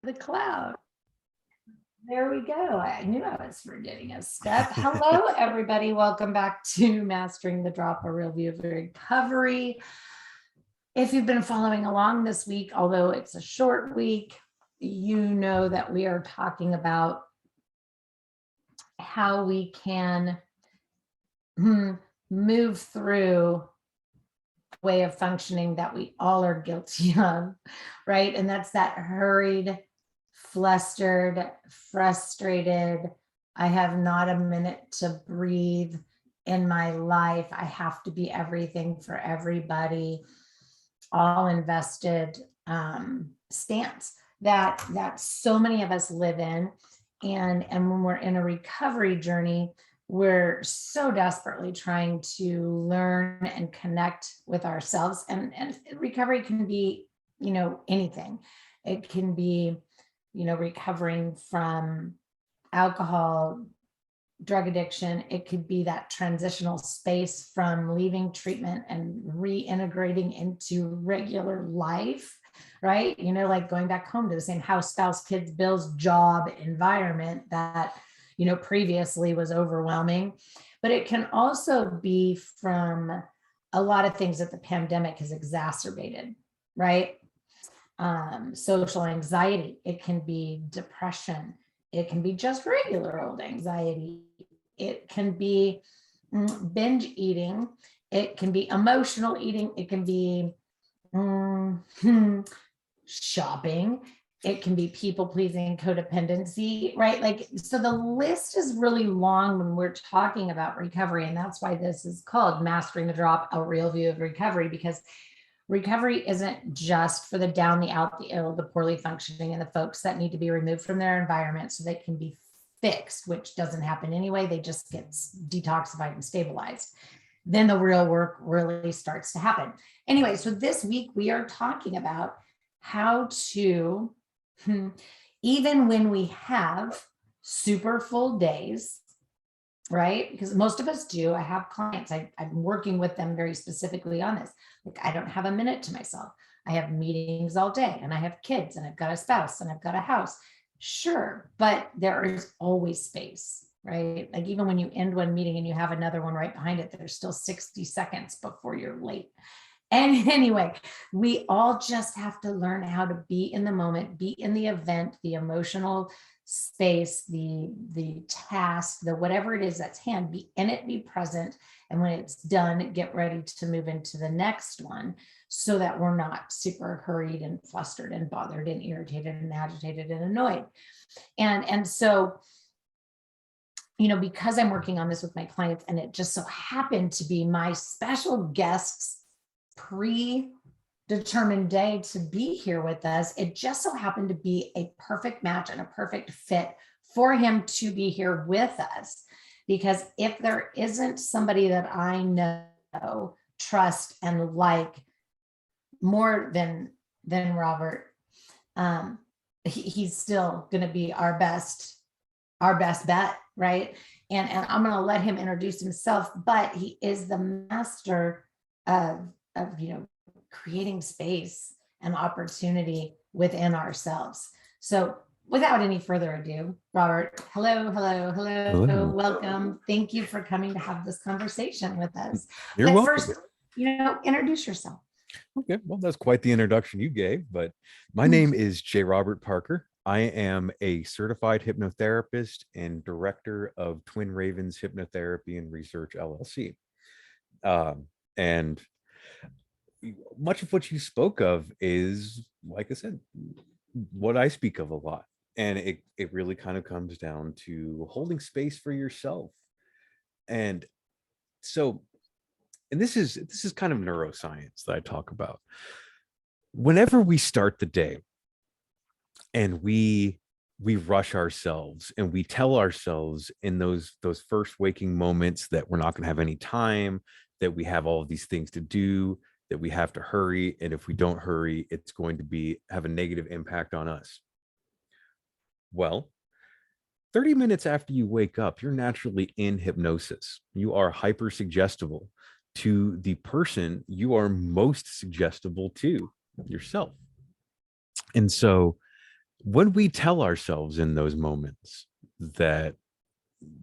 the cloud. There we go. I knew I was forgetting a step. Hello, everybody. Welcome back to Mastering the Drop, a real view of recovery. If you've been following along this week, although it's a short week, you know that we are talking about how we can move through a way of functioning that we all are guilty of, right? And that's that hurried, flustered, frustrated, I have not a minute to breathe in my life. I have to be everything for everybody, all invested stance that so many of us live in. And when we're in a recovery journey, we're so desperately trying to learn and connect with ourselves. And recovery can be, anything. It can be, recovering from alcohol, drug addiction. It could be that transitional space from leaving treatment and reintegrating into regular life, right? Like going back home to the same house, spouse, kids, bills, job, environment that, previously was overwhelming. But it can also be from a lot of things that the pandemic has exacerbated, right? Social anxiety. It can be depression. It can be just regular old anxiety. It can be binge eating. It can be emotional eating. It can be shopping. It can be people pleasing, codependency, right? Like, so the list is really long when we're talking about recovery. And that's why this is called Mastering the Drop, a real view of recovery, because recovery isn't just for the down, the out, the ill, the poorly functioning, and the folks that need to be removed from their environment so they can be fixed, which doesn't happen anyway. They just get detoxified and stabilized. Then the real work really starts to happen. Anyway, so this week we are talking about how to, even when we have super full days, right? Because most of us do. I have clients, I'm working with them very specifically on this. Like, I don't have a minute to myself. I have meetings all day, and I have kids, and I've got a spouse, and I've got a house. Sure, but there is always space, right? Like, even when you end one meeting and you have another one right behind it, there's still 60 seconds before you're late. And anyway, we all just have to learn how to be in the moment, be in the event, the emotional space, the task, the whatever it is that's hand, be in it, be present. And when it's done, get ready to move into the next one so that we're not super hurried and flustered and bothered and irritated and agitated and annoyed. And so, because I'm working on this with my clients, and it just so happened to be my special guest's predetermined day to be here with us, it just so happened to be a perfect match and a perfect fit for him to be here with us. Because if there isn't somebody that I know, trust, and like more than Robert, he's still going to be our best bet, right? And I'm going to let him introduce himself, but he is the master of creating space and opportunity within ourselves. So without any further ado, Robert, hello. Welcome. Thank you for coming to have this conversation with us. You're welcome. First, introduce yourself. Okay, well, that's quite the introduction you gave, but my name is J. Robert Parker. I am a certified hypnotherapist and director of Twin Ravens Hypnotherapy and Research, LLC. And much of what you spoke of is, like I said, what I speak of a lot. And it really kind of comes down to holding space for yourself. And so, and this is kind of neuroscience that I talk about. Whenever we start the day and we rush ourselves and we tell ourselves in those first waking moments that we're not going to have any time, that we have all of these things to do, that we have to hurry, and if we don't hurry, it's going to have a negative impact on us. Well, 30 minutes after you wake up, you're naturally in hypnosis. You are hyper suggestible to the person you are most suggestible to, yourself. And so When we tell ourselves in those moments that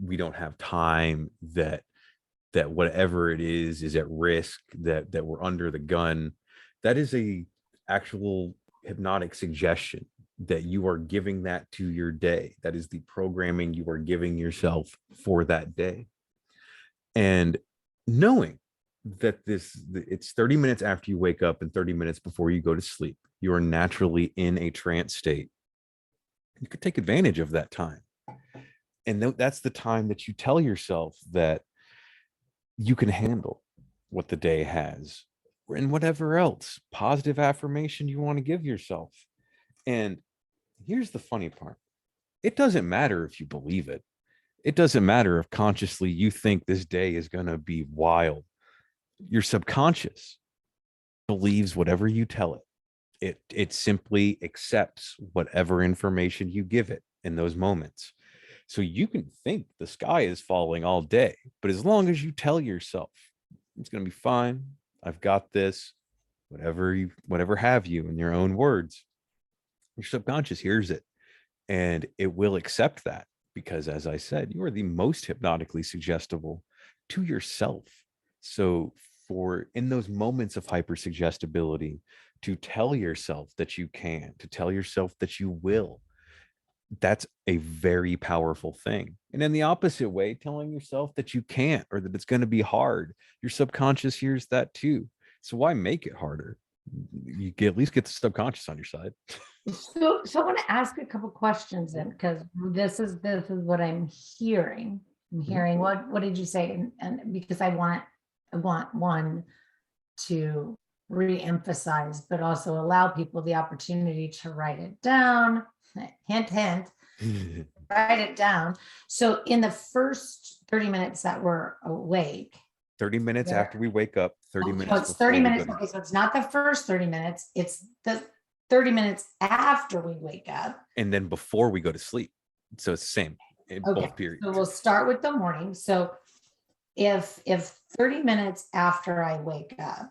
we don't have time, that whatever it is at risk, that we're under the gun, that is a actual hypnotic suggestion that you are giving that to your day. That is the programming you are giving yourself for that day. And knowing that it's 30 minutes after you wake up and 30 minutes before you go to sleep, you are naturally in a trance state. You could take advantage of that time. And that's the time that you tell yourself that you can handle what the day has, and whatever else positive affirmation you want to give yourself. And here's the funny part. It doesn't matter if you believe it. It doesn't matter if consciously you think this day is going to be wild. Your subconscious believes whatever you tell it. It simply accepts whatever information you give it in those moments. So you can think the sky is falling all day, but as long as you tell yourself it's going to be fine, I've got this, whatever have you, in your own words, your subconscious hears it and it will accept that, because as I said, you are the most hypnotically suggestible to yourself. So for in those moments of hypersuggestibility, to tell yourself that you can, to tell yourself that you will, that's a very powerful thing. And in the opposite way, telling yourself that you can't or that it's going to be hard, your subconscious hears that too. So why make it harder? You can at least get the subconscious on your side. So I want to ask a couple questions then, because this is what I'm hearing. I'm hearing what did you say? And because I want one to re-emphasize, but also allow people the opportunity to write it down. Hint, hint. Write it down. So in the first 30 minutes that we're awake, 30 minutes after we wake up, 30 minutes. So it's 30 minutes. Okay, so it's not the first 30 minutes, it's the 30 minutes after we wake up. And then before we go to sleep. So it's the same in both periods. So we'll start with the morning. So if 30 minutes after I wake up,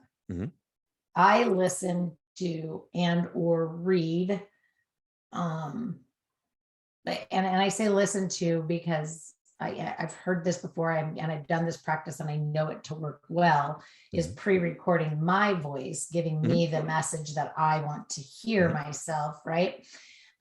I listen to and or read, and I say listen to because I've heard this before, and I've done this practice and I know it to work well, is pre-recording my voice, giving me the message that I want to hear myself, right?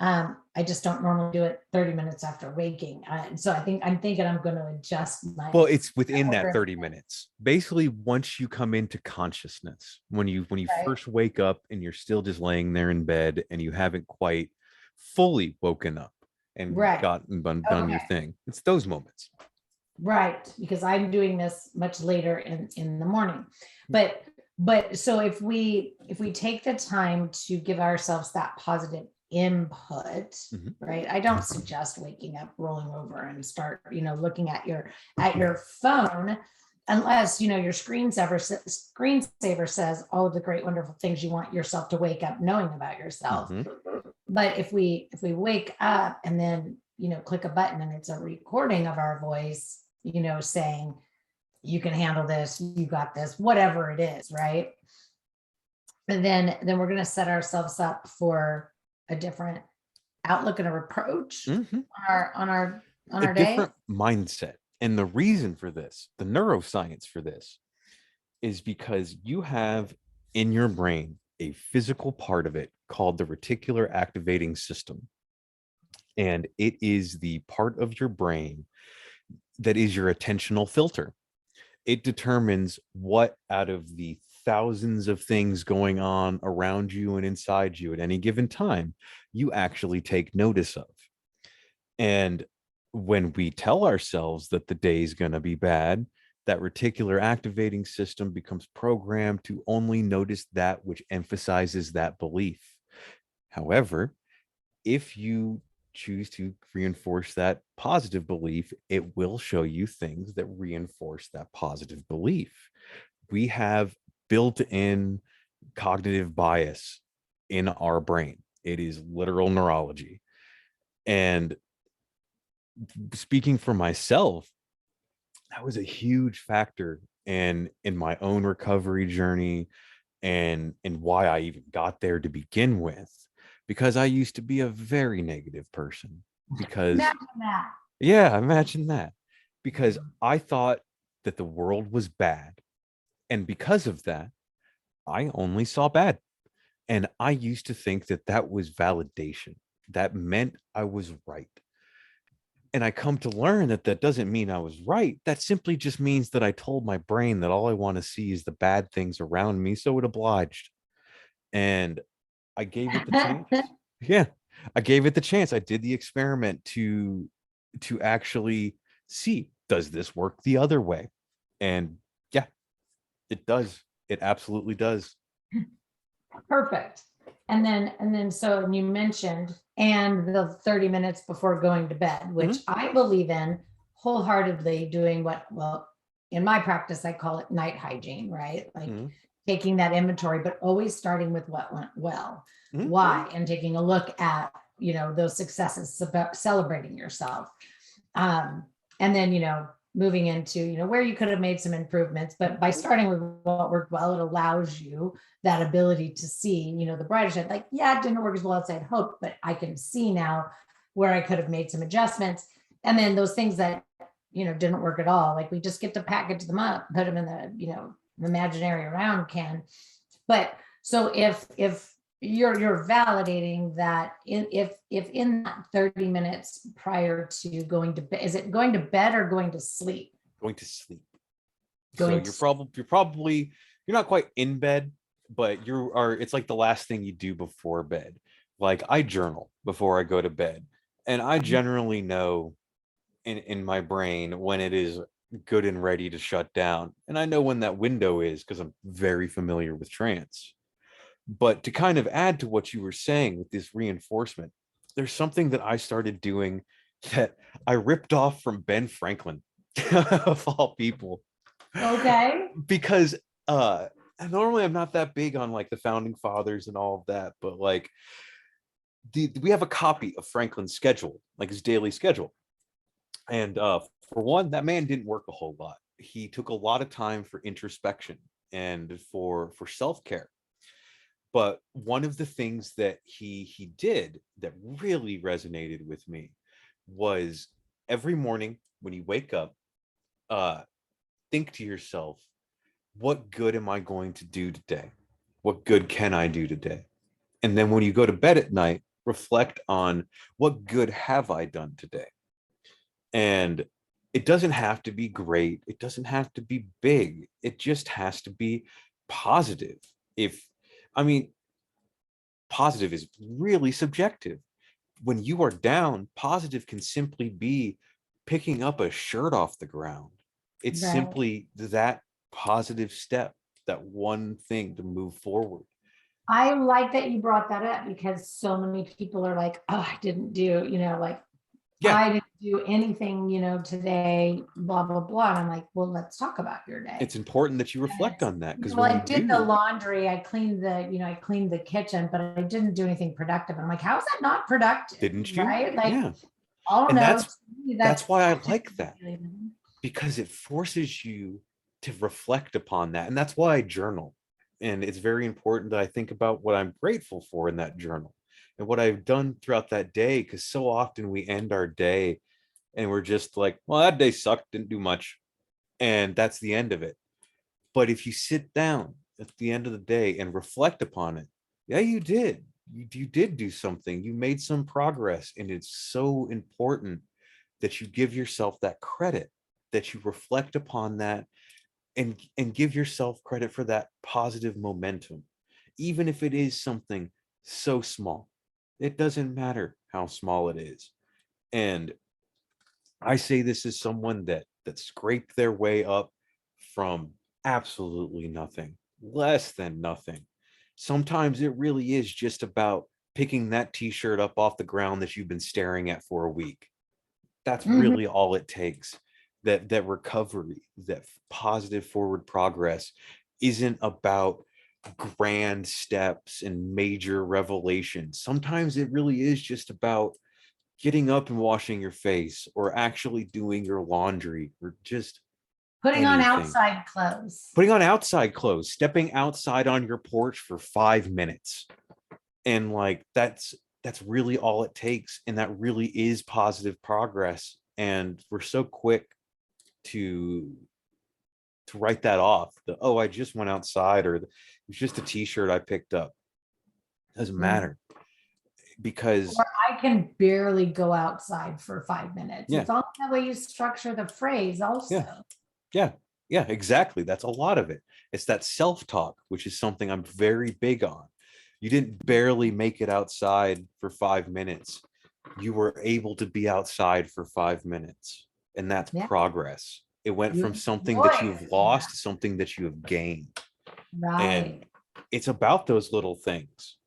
I just don't normally do it 30 minutes after waking. So I'm thinking I'm going to adjust my. Well, it's within that 30 minutes. Basically, once you come into consciousness, when you first wake up and you're still just laying there in bed and you haven't quite fully woken up and gotten done your thing. It's those moments. Right, because I'm doing this much later in the morning. But so if we take the time to give ourselves that positive input, right? I don't suggest waking up, rolling over and start, looking at your phone, unless, your screensaver says all of the great, wonderful things you want yourself to wake up knowing about yourself. But if we wake up and then, click a button and it's a recording of our voice, saying, you can handle this, you got this, whatever it is, right? And then we're going to set ourselves up for a different outlook and a approach on our day. Different mindset. And the reason for this, the neuroscience for this, is because you have in your brain a physical part of it called the reticular activating system. And it is the part of your brain that is your attentional filter. It determines what out of the thousands of things going on around you and inside you at any given time you actually take notice of. And when we tell ourselves that the day is going to be bad, that reticular activating system becomes programmed to only notice that which emphasizes that belief. However, if you choose to reinforce that positive belief, it will show you things that reinforce that positive belief. We have built-in cognitive bias in our brain. It is literal neurology. And speaking for myself, that was a huge factor in my own recovery journey and why I even got there to begin with, because I used to be a very negative person. Because, Imagine that. yeah, imagine that. Because I thought that the world was bad. And because of that, I only saw bad. And I used to think that that was validation. That meant I was right. And I come to learn that that doesn't mean I was right. That simply just means that I told my brain that all I want to see is the bad things around me. So it obliged. And I gave it the chance. Yeah. I gave it the chance. I did the experiment to actually see, does this work the other way? And yeah, it does. It absolutely does. Perfect. And then so you mentioned, and the 30 minutes before going to bed, which I believe in wholeheartedly, doing what, well, in my practice, I call it night hygiene, right? Like taking that inventory, but always starting with what went well, why, and taking a look at, those successes, about celebrating yourself. And then, moving into, where you could have made some improvements, but by starting with what worked well, it allows you that ability to see, the brighter side. Like, yeah, it didn't work as well as I'd hoped, but I can see now where I could have made some adjustments. And then those things that, didn't work at all, like we just get to package them up, put them in the, the imaginary round can. But so if you're validating that if in that 30 minutes prior to going to bed, is it going to bed or going to sleep? Going to sleep. Going So you're not quite in bed, but it's like the last thing you do before bed. Like I journal before I go to bed, and I generally know in my brain when it is good and ready to shut down. And I know when that window is because I'm very familiar with trance. But to kind of add to what you were saying with this reinforcement, there's something that I started doing that I ripped off from Ben Franklin, of all people. Okay. Because normally I'm not that big on like the founding fathers and all of that, but like we have a copy of Franklin's schedule, like his daily schedule. And for one, that man didn't work a whole lot. He took a lot of time for introspection and for self-care. But one of the things that he did that really resonated with me was every morning when you wake up, think to yourself, what good am I going to do today? What good can I do today? And then when you go to bed at night, reflect on what good have I done today? And it doesn't have to be great. It doesn't have to be big. It just has to be positive. Positive is really subjective. When you are down, positive can simply be picking up a shirt off the ground. It's simply that positive step, that one thing to move forward. I like that you brought that up, because so many people are like, oh, I didn't do, I didn't do anything, today, blah, blah, blah. And I'm like, well, let's talk about your day. It's important that you reflect on that, because I did the laundry, I cleaned the kitchen, but I didn't do anything productive. I'm like, how is that not productive? Didn't you? Right? Like, yeah. Oh, and no, that's why I like that, because it forces you to reflect upon that. And that's why I journal. And it's very important that I think about what I'm grateful for in that journal and what I've done throughout that day. Because so often we end our day and we're just like, well, that day sucked, didn't do much. And that's the end of it. But if you sit down at the end of the day and reflect upon it, yeah, you did. You did do something. You made some progress. And it's so important that you give yourself that credit, that you reflect upon that and give yourself credit for that positive momentum, even if it is something so small. It doesn't matter how small it is. And I say this as someone that scraped their way up from absolutely nothing, less than nothing. Sometimes it really is just about picking that t-shirt up off the ground that you've been staring at for a week. That's really all it takes. That recovery, that positive forward progress isn't about grand steps and major revelations. Sometimes it really is just about getting up and washing your face, or actually doing your laundry, or just putting on outside clothes. Stepping outside on your porch for 5 minutes. And like that's really all it takes, and that really is positive progress. And we're so quick to write that off. Oh, I just went outside, or it's just a t-shirt I picked up. Doesn't matter, because Or I can barely go outside for 5 minutes. yeah, It's all the way you structure the phrase also. yeah, exactly. That's a lot of it. It's that self-talk, which is something I'm very big on. You didn't barely make it outside for 5 minutes. You were able to be outside for 5 minutes, and that's Yeah. progress. It went You from something enjoy that you've it. lost to something that you have gained. Right. And it's about those little things.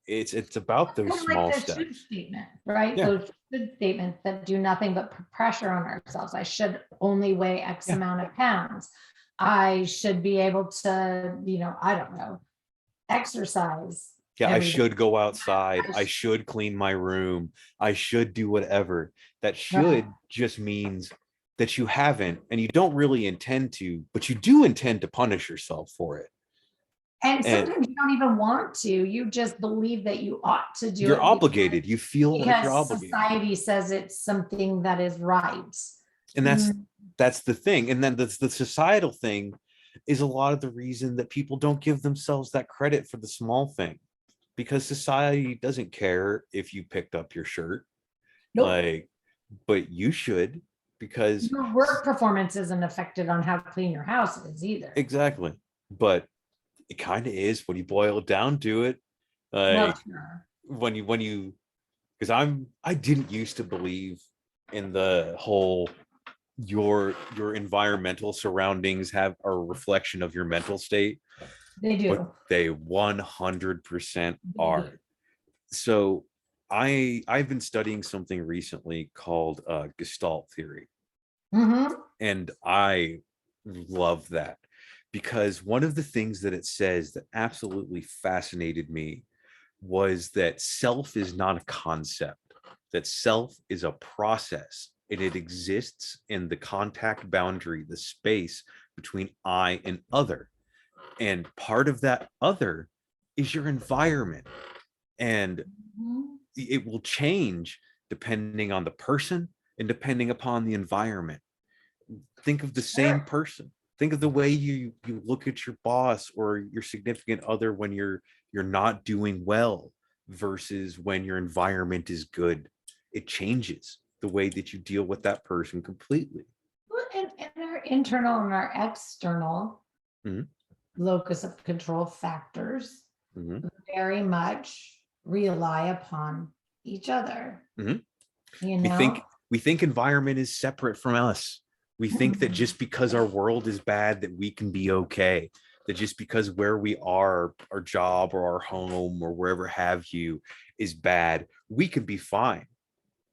It's about those Kind of small like the should steps. statement, right? Yeah, Those should statements that do nothing but put pressure on ourselves. I should only weigh X yeah, amount of pounds. I should be able to, I don't know, exercise yeah. I every day. should go outside. I I sh- should clean my room. I should do whatever. That right. should just means that you haven't, and you don't really intend to, but you do intend to punish yourself for it. And And sometimes you don't even want to. You just believe that you ought to do you're it obligated. You feel like you're because obligated. society says it's something that is right. And Mm, that's the thing. And then the societal thing is a lot of the reason that people don't give themselves that credit for the small thing, because society doesn't care if you picked up your shirt, nope. like, but you should, because Your work performance isn't affected on how clean your house is either. exactly. But it kind of is when you boil it down to it. Well, Like sure. when you because I didn't used to believe in the whole your environmental surroundings have a reflection of your mental state, They but do. they 100% They are. do. So I've been studying something recently called Gestalt theory, Mm-hmm. and I love that, because one of the things that it says that absolutely fascinated me was that self is not a concept, that self is a process, and it exists in the contact boundary, the space between I and other. And part of that other is your environment. And Mm-hmm. it will change depending on the person and depending upon the environment. Think of the same Sure. person. Think of the way you look at your boss or your significant other when you're not doing well versus when your environment is good. It changes the way that you deal with that person completely. Well, and our internal and our external Mhm, locus of control factors mhm, very much rely upon each other. mhm. You We know? think we think environment is separate from us. We think that Mm-mm. just because our world is bad that we can be okay. That just because where we are, our job or our home or wherever have you is bad, we can be fine.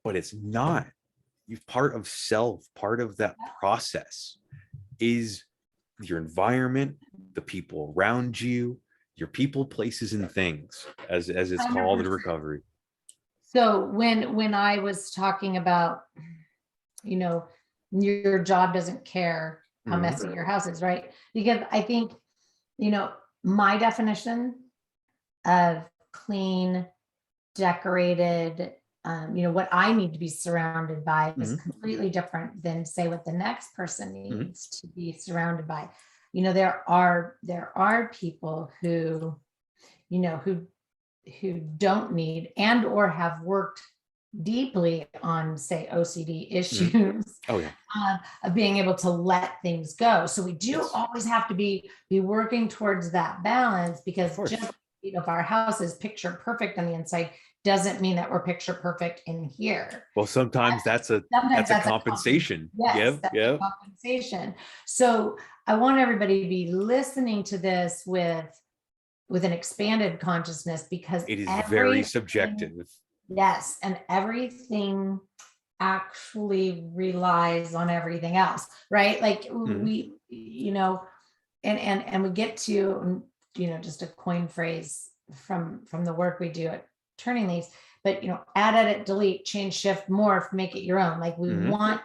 But it's not. You part of self, part of that process is your environment, the people around you, your people, places, and things, as it's called in 100%. recovery. So when I was talking about, you know, your job doesn't care how Mhm, messy your house is, right? Because I think, my definition of clean, decorated, what I need to be surrounded by is mhm, completely different than say what the next person mhm, needs to be surrounded by. There are people who, you know, who don't need and or have worked deeply on, say, OCD mhm. issues, Oh yeah. of being able to let things go. So we do Yes. always have to be working towards that balance, Of because course. just, if our house is picture perfect on the inside doesn't mean that we're picture perfect in here. Well, sometimes Sometimes that's a that's a compensation. yes, Yep. that's a Yep. compensation. So I want everybody to be listening to this with an expanded consciousness, because It is very everything, subjective. yes, and everything actually relies on everything else, right? Like Mhm, we, and we get to, just a coin phrase from the work we do at Turning Leaves, but add, edit, delete, change, shift, morph, make it your own. Like we mhm. want,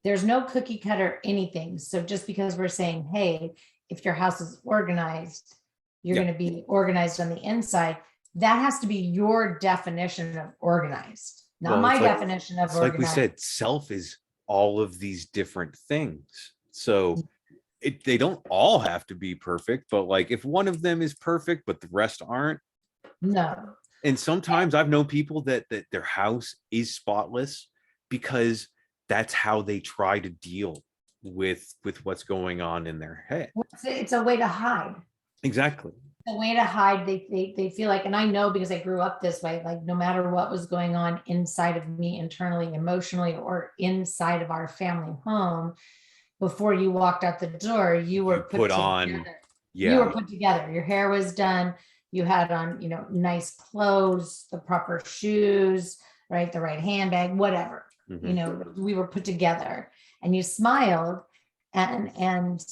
there's no cookie cutter anything. So just because we're saying, hey, if your house is organized, you're Yeah. going to be organized on the inside, that has to be your definition of organized, not Well, my definition of it's like we organized. said, self is all of these different things. So they don't all have to be perfect, but like if one of them is perfect, but the rest aren't. No. And sometimes I've known people that their house is spotless because that's how they try to deal with what's going on in their head. It's a way to hide. Exactly. A way to hide. They feel like, and I know because I grew up this way, like no matter what was going on inside of me internally, emotionally, or inside of our family home, before you walked out the door, you were put on together. Yeah. You were put together. Your hair was done. You had on, nice clothes, the proper shoes, right? The right handbag, whatever. We were put together, and you smiled, and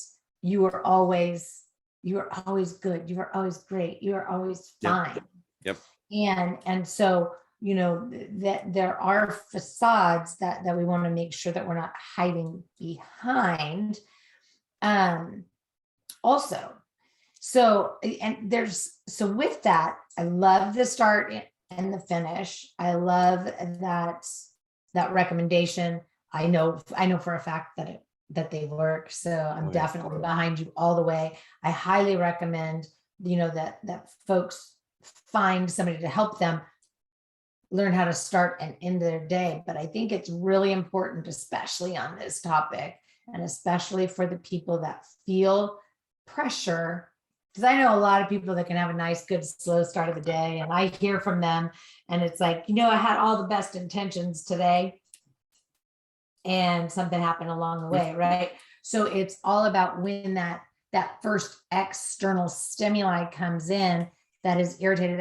you were always good. You were always great. You were always fine. Yep. And so, that there are facades that we want to make sure that we're not hiding behind. Also, so with that, I love the start and the finish. I love that recommendation. I know for a fact that they work. So I'm definitely behind you all the way. I highly recommend, that folks find somebody to help them learn how to start and end their day. But I think it's really important, especially on this topic, and especially for the people that feel pressure, because I know a lot of people that can have a nice, good, slow start of the day. And I hear from them, and it's like, I had all the best intentions today, and something happened along the way, right? So it's all about when that first external stimuli comes in, that is irritating,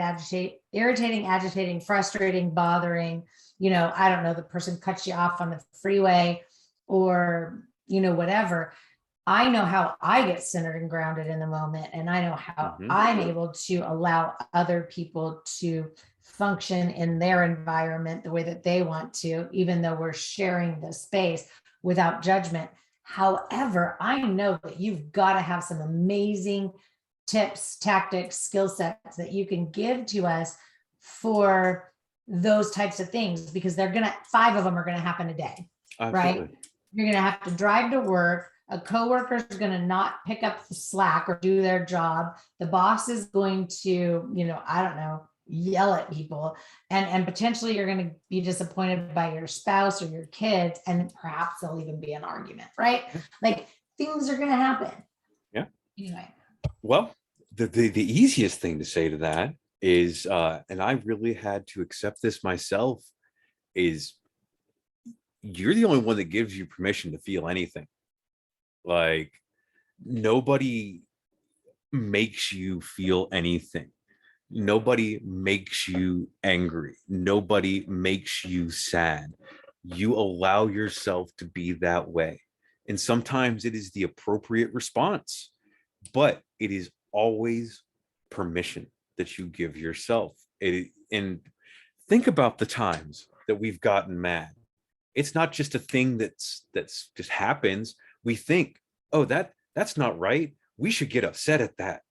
agitating, frustrating, bothering, I don't know, the person cuts you off on the freeway, or, whatever. I know how I get centered and grounded in the moment, and I know how I'm able to allow other people to function in their environment the way that they want to, even though we're sharing the space without judgment. However, I know that you've got to have some amazing tips, tactics, skill sets that you can give to us for those types of things, because 5 of them are going to happen a day. Absolutely. Right? You're going to have to drive to work. A coworker is going to not pick up the slack or do their job. The boss is going to, I don't know, yell at people, and potentially you're going to be disappointed by your spouse or your kids, and perhaps there'll even be an argument, right? Like, things are going to happen. Yeah. Anyway. Well, the easiest thing to say to that is, and I really had to accept this myself, is you're the only one that gives you permission to feel anything. Like, nobody makes you feel anything. Nobody makes you angry. Nobody makes you sad. You allow yourself to be that way. And sometimes it is the appropriate response, but it is always permission that you give yourself. And think about the times that we've gotten mad. It's not just a thing that's just happens. We think, oh, that's not right. We should get upset at that.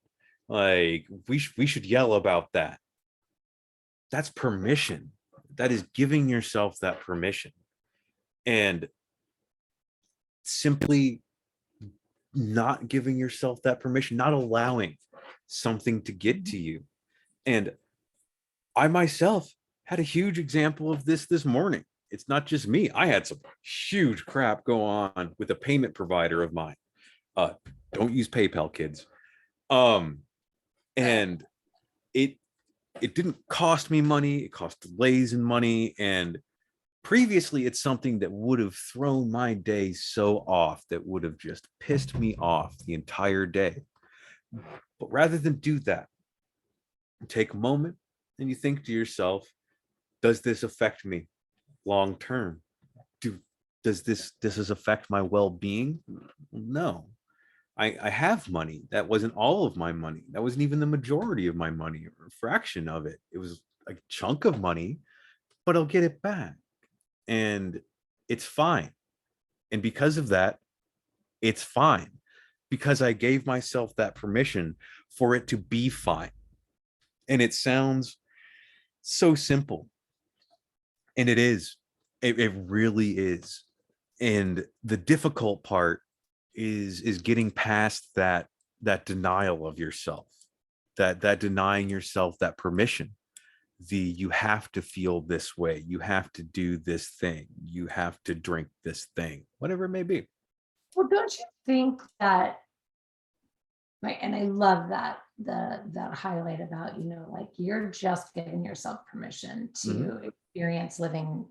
Like, we should yell about that. That's permission. That is giving yourself that permission. And simply not giving yourself that permission, not allowing something to get to you. And I myself had a huge example of this morning. It's not just me. I had some huge crap go on with a payment provider of mine. Don't use PayPal, kids. And it didn't cost me money. It cost delays in money. And previously, it's something that would have thrown my day so off, that would have just pissed me off the entire day. But rather than do that, take a moment and you think to yourself, does this affect me long term? Does this affect my well-being? No. I have money. That wasn't all of my money. That wasn't even the majority of my money, or a fraction of it. It was a chunk of money, but I'll get it back. And it's fine. And because of that, it's fine, because I gave myself that permission for it to be fine. And it sounds So simple. And it is. It really is. And the difficult part is getting past that denial of yourself, that denying yourself that permission. You have to feel this way, you have to do this thing, you have to drink this thing, whatever it may be. Well, don't you think that, right? And I love that that highlight about, like you're just giving yourself permission to experience living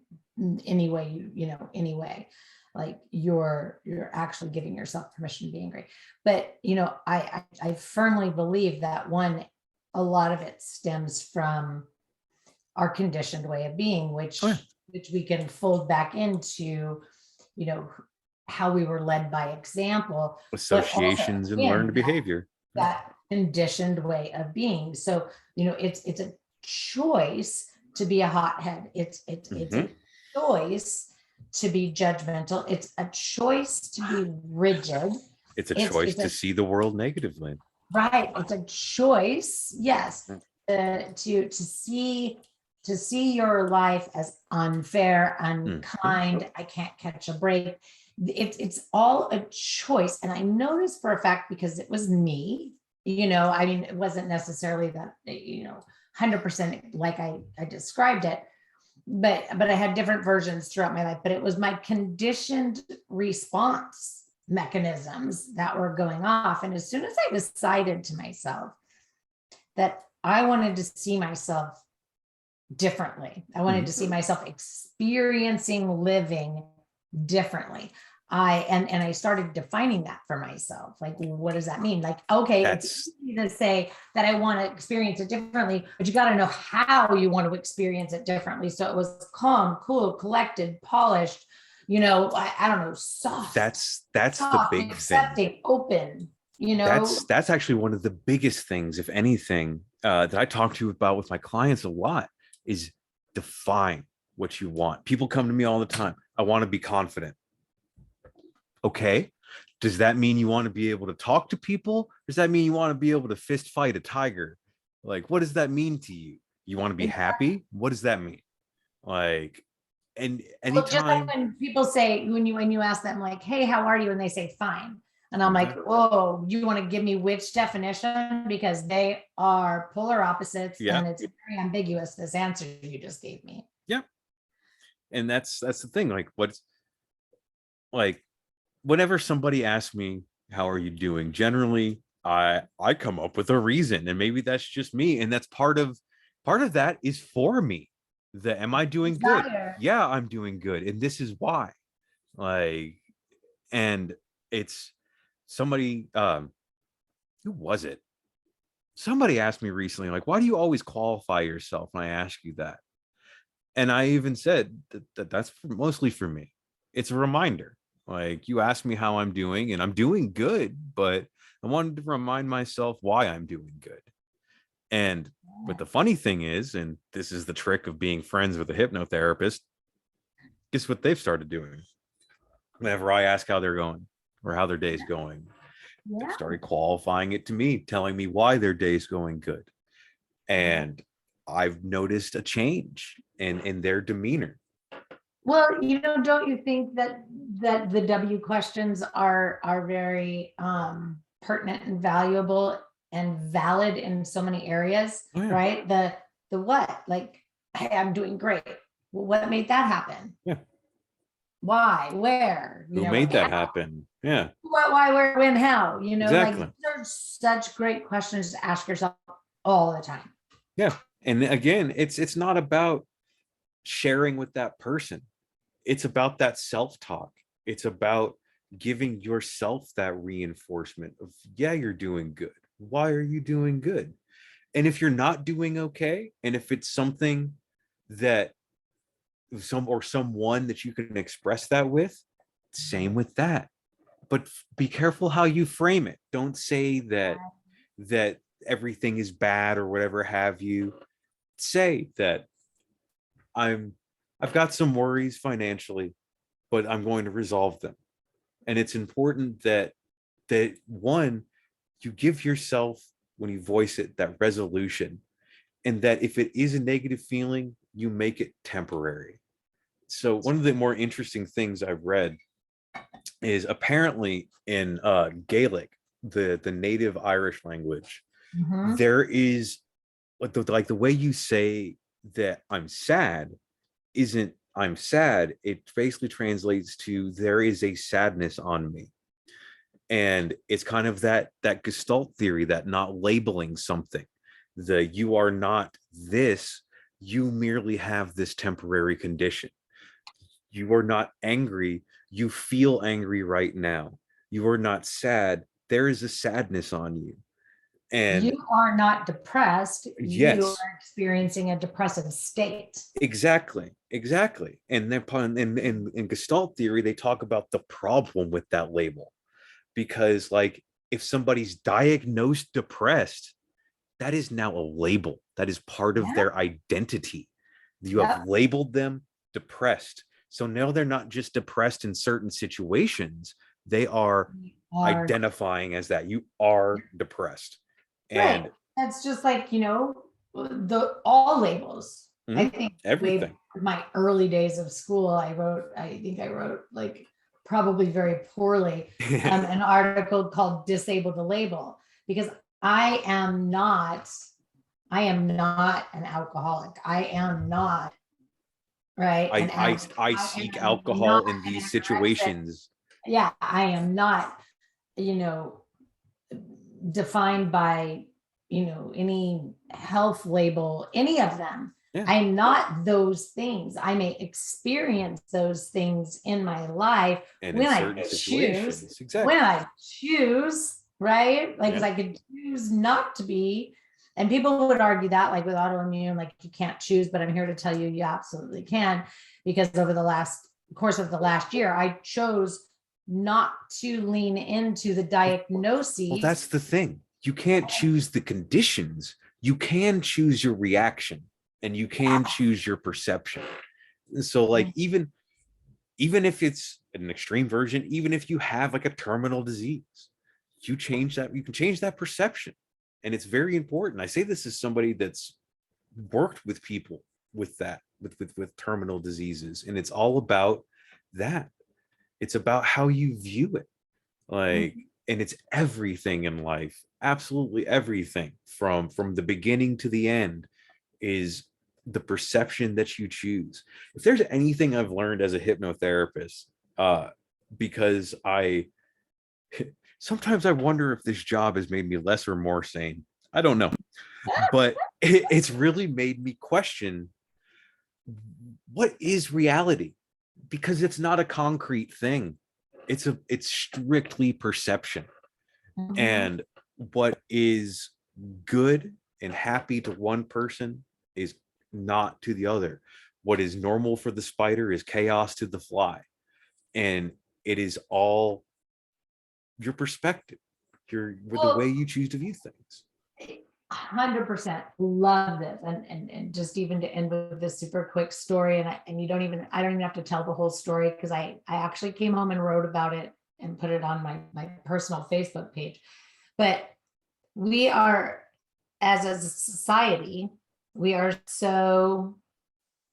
any way any way. Like you're actually giving yourself permission to be angry. But I firmly believe that a lot of it stems from our conditioned way of being, which we can fold back into, how we were led by example, associations, also, and again, learned behavior. that conditioned way of being. So, it's a choice to be a hothead. It's a choice to be judgmental. It's a choice to be rigid. It's a choice to see the world negatively. Right. It's a choice, yes, to see your life as unfair, unkind. I can't catch a break. It's all a choice. And I know this for a fact because it was me, I mean, it wasn't necessarily that, 100% like I described it, but I had different versions throughout my life, but it was my conditioned response mechanisms that were going off. And as soon as I decided to myself that I wanted to see myself differently, I wanted to see myself experiencing living differently. I started defining that for myself. Like, what does that mean? Like, okay, it's easy to say that I want to experience it differently, but you got to know how you want to experience it differently. So it was calm, cool, collected, polished, I don't know, soft. That's soft, the big accepting, thing. Open, That's actually one of the biggest things, if anything, that I talk to about with my clients a lot is define what you want. People come to me all the time. I want to be confident. Okay. Does that mean you want to be able to talk to people? Does that mean you want to be able to fist fight a tiger? Like, what does that mean to you? You want to be happy? What does that mean? Like, and anytime, just like when people say, when you ask them like, hey, how are you? And they say, fine. And I'm like, whoa, you want to give me which definition? Because they are polar opposites and it's very ambiguous, this answer you just gave me. Yeah. And that's the thing. Like, whenever somebody asks me, how are you doing? Generally, I come up with a reason, and maybe that's just me. And that's part of that is for me. Am I doing good? Yeah, I'm doing good. And this is why. Like, and it's somebody, who was it? Somebody asked me recently, like, why do you always qualify yourself when I ask you that? And I even said that's mostly for me. It's a reminder. Like, you asked me how I'm doing, and I'm doing good, but I wanted to remind myself why I'm doing good. And but the funny thing is, and this is the trick of being friends with a hypnotherapist, guess what they've started doing? Whenever I ask how they're going or how their day's going, they've started qualifying it to me, telling me why their day's going good. And I've noticed a change in their demeanor. Well, don't you think that the W questions are very pertinent and valuable and valid in so many areas, right? The what? Like, hey, I'm doing great. Well, what made that happen? Yeah. Why? Where? Who made that happen? Yeah. What? Why? Where? When? How? Exactly. Like, they're such great questions to ask yourself all the time. Yeah. And again, it's not about sharing with that person. It's about that self-talk. It's about giving yourself that reinforcement of, yeah, you're doing good. Why are you doing good? And if you're not doing okay, and if it's something that someone that you can express that with, same with that. But be careful how you frame it. Don't say that everything is bad or whatever have you. Say that I've got some worries financially, but I'm going to resolve them. And it's important that one, you give yourself, when you voice it, that resolution. and that if it is a negative feeling, you make it temporary. So one of the more interesting things I've read is apparently in Gaelic, the native Irish language, Mhm. there is like the way you say that I'm sad isn't I'm sad. It basically translates to there is a sadness on me. And it's kind of that Gestalt theory, that not labeling something. You are not this, you merely have this temporary condition. You are not angry, you feel angry right now. You are not sad, there is a sadness on you. And You are not depressed. You yes, are experiencing a depressive state. exactly. And then in Gestalt theory, they talk about the problem with that label. Because like if somebody's diagnosed depressed, that is now a label. That is part of Yeah. their identity. You have Yep. labeled them depressed. So now they're not just depressed in certain situations, they are You are identifying as that. You are depressed. right. And That's just like, the all labels. I think way everything. my early days of school, I think I wrote like probably very poorly, an article called Disable the Label, because I am not, I am not an alcoholic. I am not, right, an addict. I I seek am not alcohol in an these anorexic. situations. Yeah, I am not, you know, defined by, any health label, any of them. Yeah. I'm not those things. I may experience those things in my life And in when I certain choose, situations, exactly. right? Like, because Yeah. I could choose not to be. And people would argue that, like with autoimmune, like you can't choose, but I'm here to tell you, you absolutely can, because over the course of the last year, I chose not to lean into the Well, diagnoses. that's the thing. You can't choose the conditions. You can choose your reaction and you can choose your perception. So like even if it's an extreme version, even if you have like a terminal disease, you can change that perception. And it's very important. I say this as somebody that's worked with people with that, with terminal diseases. And it's all about that. It's about how you view it. Like, and it's everything in life, absolutely everything from the beginning to the end is the perception that you choose. If there's anything I've learned as a hypnotherapist, because I sometimes I wonder if this job has made me less or more sane. I don't know, but it's really made me question what is reality, because it's not a concrete thing. It's strictly perception. Mhm. And what is good and happy to one person is not to the other. What is normal for the spider is chaos to the fly. And it is all your perspective, the way Well, you choose to view things. 100% love this. And just even to end with this super quick story, and I don't even have to tell the whole story, because I actually came home and wrote about it and put it on my personal Facebook page. But we are, as a society, we are so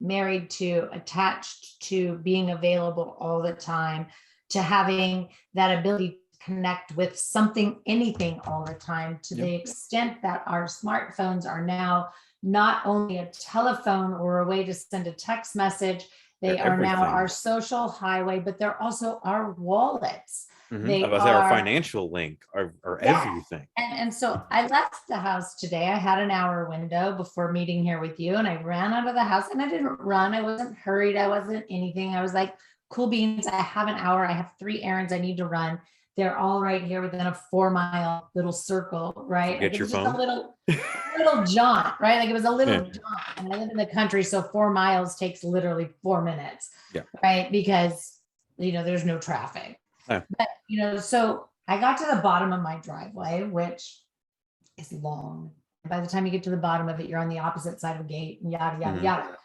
married to, attached to being available all the time, to having that ability to connect with something, anything all the time, to the extent that our smartphones are now not only a telephone or a way to send a text message, they They're are now everything. our social highway, but they're also our wallets. I They was say our are, financial link are yeah. everything. And so I left the house today. I had an hour window before meeting here with you, and I ran out of the house, and I didn't run. I wasn't hurried. I wasn't anything. I was like, cool beans. I have an hour. I have 3 errands I need to run. They're all right here within a 4-mile little circle, right? Like Forget it your was just a phone. little jaunt, right? Like it was a little Yeah. jaunt. And I live in the country, so 4 miles takes literally 4 minutes, Yeah. right? Because there's no traffic. Yeah. But so I got to the bottom of my driveway, which is long. By the time you get to the bottom of it, you're on the opposite side of the gate, and yada yada yada.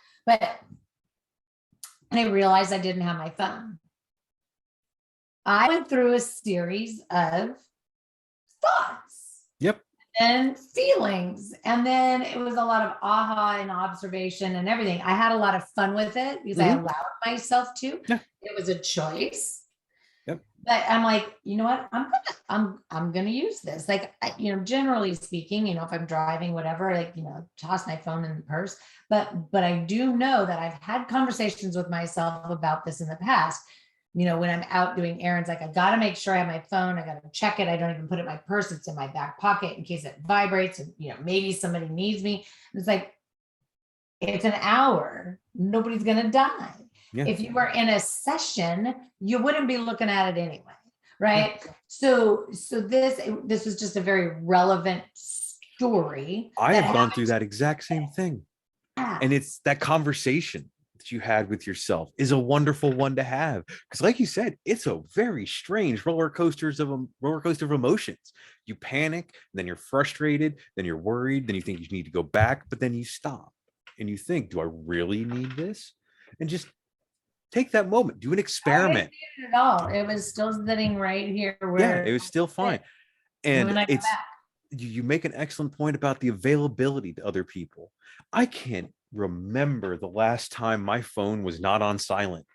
And I realized I didn't have my phone. I went through a series of thoughts. Yep. and feelings. And then it was a lot of aha and observation and everything. I had a lot of fun with it because I allowed myself to. Yeah. It was a choice. Yep. But I'm like, you know what? I'm gonna use this. Like, generally speaking, if I'm driving, whatever, like, toss my phone in the purse. But I do know that I've had conversations with myself about this in the past. When I'm out doing errands, like I got to make sure I have my phone. I got to check it. I don't even put it in my purse. It's in my back pocket in case it vibrates and, maybe somebody needs me. It's like, it's an hour. Nobody's going to die. Yeah. If you were in a session, you wouldn't be looking at it anyway. Right. Yeah. So this was just a very relevant story. I have gone through that exact same thing. Yeah. And it's that conversation that you had with yourself is a wonderful one to have, because like you said, it's a very strange roller coaster of emotions. You panic, then you're frustrated, then you're worried, then you think you need to go back, but then you stop and you think, do I really need this? And just take that moment, do an experiment. At all, it was still sitting right here where it was still fine. And it's you make an excellent point about the availability to other people. I can't remember the last time my phone was not on silent.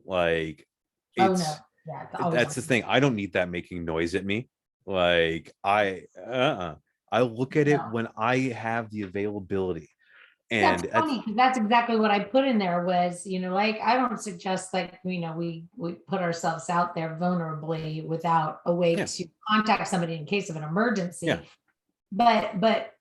Like, it's that's the thing. I don't need that making noise at me. Like, I look at it when I have the availability. And that's funny, because that's exactly what I put in there was, like, I don't suggest, like, we put ourselves out there vulnerably without a way to contact somebody in case of an emergency. Yeah. But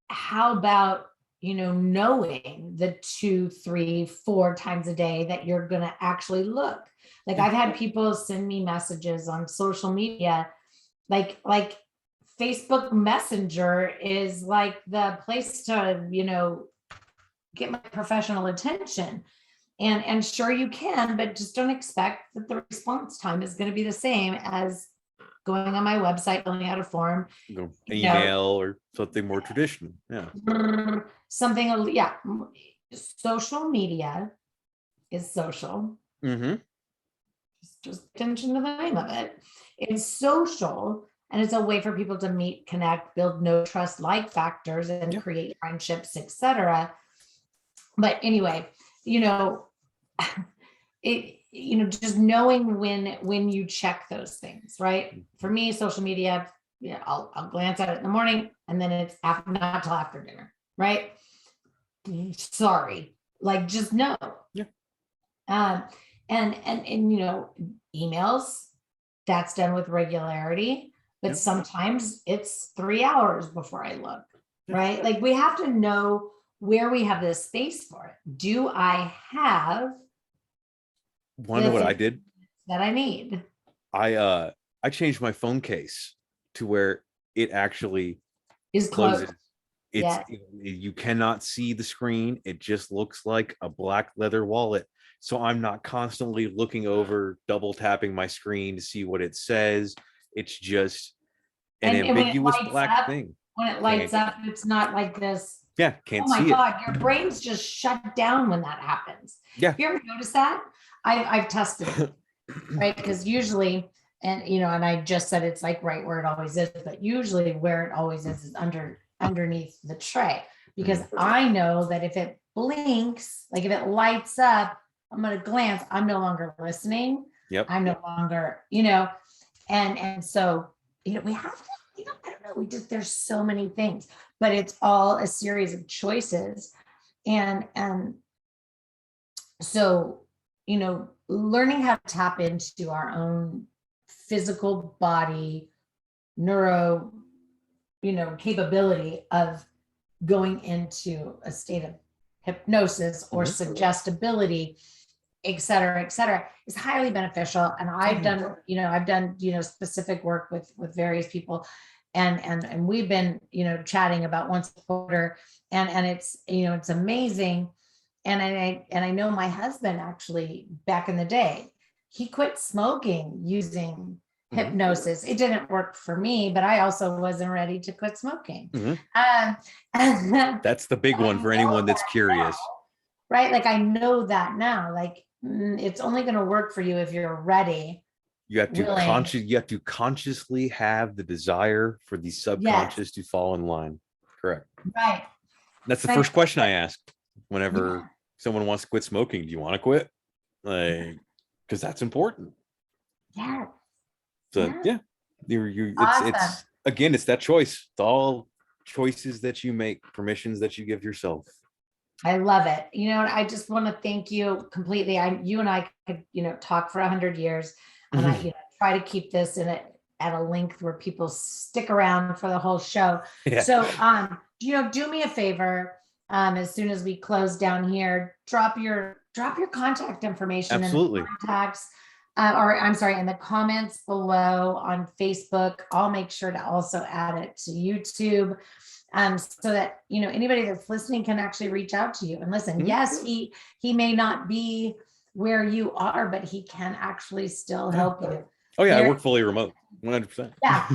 how about, knowing the 2, 3, 4 times a day that you're going to actually look. Like, I've had people send me messages on social media, like Facebook Messenger is like the place to, get my professional attention. And sure you can, but just don't expect that the response time is going to be the same as going on my website, filling out a form, email or something more traditional. Something, social media is social. Just attention to the name of it. It's social, and it's a way for people to meet, connect, build know, trust, like factors, and create friendships, etc. But anyway, just knowing when you check those things, right? For me, social media, I'll glance at it in the morning, and then it's not till after dinner, right? Sorry, like, just no. And emails, that's done with regularity, but sometimes it's 3 hours before I look, right? Like, we have to know where we have the space for it. Do I have Want to know what I did that I need? I changed my phone case to where it actually is closed. You cannot see the screen. It just looks like a black leather wallet. So I'm not constantly looking over, double tapping my screen to see what it says. It's just an ambiguous black thing. When it lights up, it's not like this. Yeah, can't see it. Oh my God, your brain's just shut down when that happens. Yeah. Have you ever noticed that? I've tested it, right? Because usually, and I just said it's like right where it always is, but usually where it always is underneath the tray. Because I know that if it blinks, like if it lights up, I'm going to glance, I'm no longer listening. Yep. I'm no longer, and so, we have to, I don't know, there's so many things, but it's all a series of choices. And so, learning how to tap into our own physical body, neuro, capability of going into a state of hypnosis or suggestibility, et cetera, is highly beneficial. And I've done, specific work with various people, and we've been, chatting about once a quarter, and it's, it's amazing. And I know my husband actually, back in the day, he quit smoking using hypnosis. It didn't work for me, but I also wasn't ready to quit smoking. That's the big one for anyone that's curious. Right? Like, I know that now, like, it's only going to work for you if you're ready You have to willing. you have to consciously have the desire for the subconscious to fall in line. Correct. Right. That's the Right. first question I ask whenever Yeah. someone wants to quit smoking. Do you want to quit? Like, because that's important. Yeah. So Yeah. you Awesome. it's again, it's that choice. It's all choices that you make, permissions that you give yourself. I love it. You know, I just want to thank you completely. You and I could, talk for 100 years, and I, try to keep this at a length where people stick around for the whole show. Yeah. So, do me a favor. As soon as we close down here, drop your contact information Absolutely. in the contacts, or I'm sorry, in the comments below on Facebook. I'll make sure to also add it to YouTube. So that anybody that's listening can actually reach out to you and listen. Yes, he may not be where you are, but he can actually still help you. Oh yeah, I work fully remote, 100%. Yeah,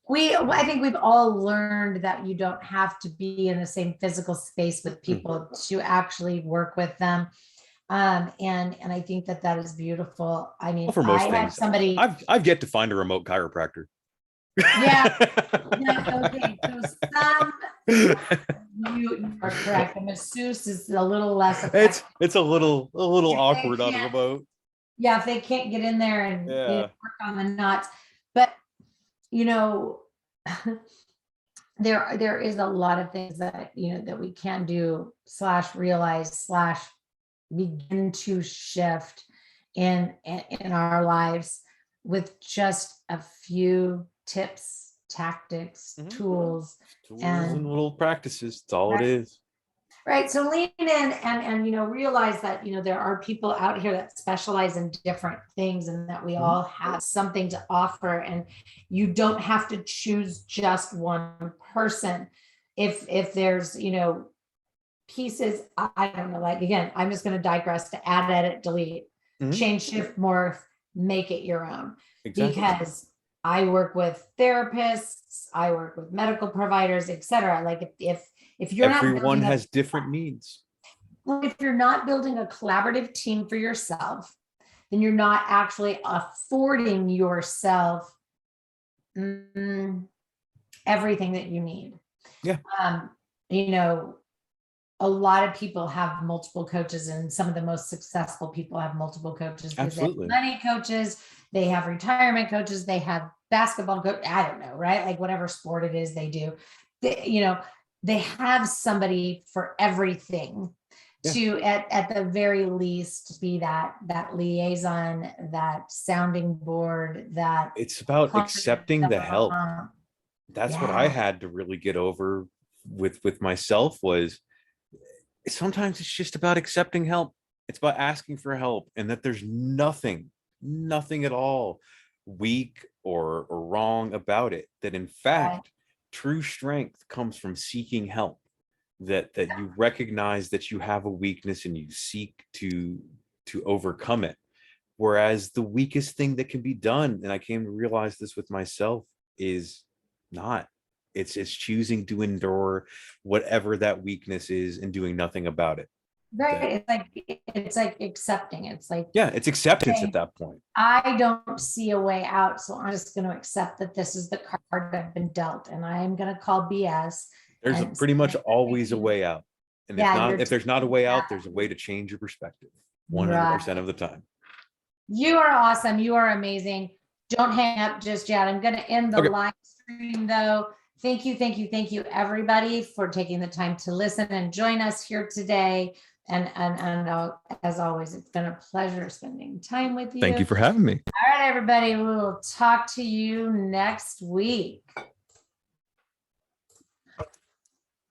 I think we've all learned that you don't have to be in the same physical space with people to actually work with them. And I think that is beautiful. I mean, For most I things, had somebody. I've yet to find a remote chiropractor. Yeah. Okay. So you are correct. A masseuse is a little less effective. It's a little awkward on a can't- remote. Yeah, if they can't get in there and Yeah. work on the knots. But there is a lot of things that that we can do / realize / begin to shift in our lives with just a few tips, tactics, tools and little practices. That's all it is. Right. So lean in and realize that there are people out here that specialize in different things, and that we all have something to offer, and you don't have to choose just one person. If there's pieces, I don't know, like, again, I'm just going to digress to add, edit, delete, change, shift, morph, make it your own. Exactly. Because I work with therapists, I work with medical providers, etc. Like if you're everyone has different needs. If you're not building a collaborative team for yourself, then you're not actually affording yourself everything that you need. Yeah. A lot of people have multiple coaches, and some of the most successful people have multiple coaches. Absolutely. They have money coaches, they have retirement coaches, they have basketball coach. I don't know, right? Like whatever sport it is they do, they have somebody for everything. Yeah. To at the very least be that liaison, that sounding board, that it's about accepting the help. That's what I had to really get over with myself, was sometimes it's just about accepting help. It's about asking for help, and that there's nothing at all weak or wrong about it. That in fact, true strength comes from seeking help. That you recognize that you have a weakness and you seek to overcome it. Whereas the weakest thing that can be done, and I came to realize this with myself, is not. It's choosing to endure whatever that weakness is and doing nothing about it. Right. It's like accepting. It's like, yeah, it's acceptance at that point. I don't see a way out, so I'm just going to accept that this is the card I've been dealt, and I am going to call BS. There's pretty much always a way out. And if there's not a way out, there's a way to change your perspective 100% of the time. You are awesome. You are amazing. Don't hang up just yet. I'm going to end the live stream though. Thank you, everybody, for taking the time to listen and join us here today. And as always, it's been a pleasure spending time with you. Thank you for having me. All right, everybody. We'll talk to you next week.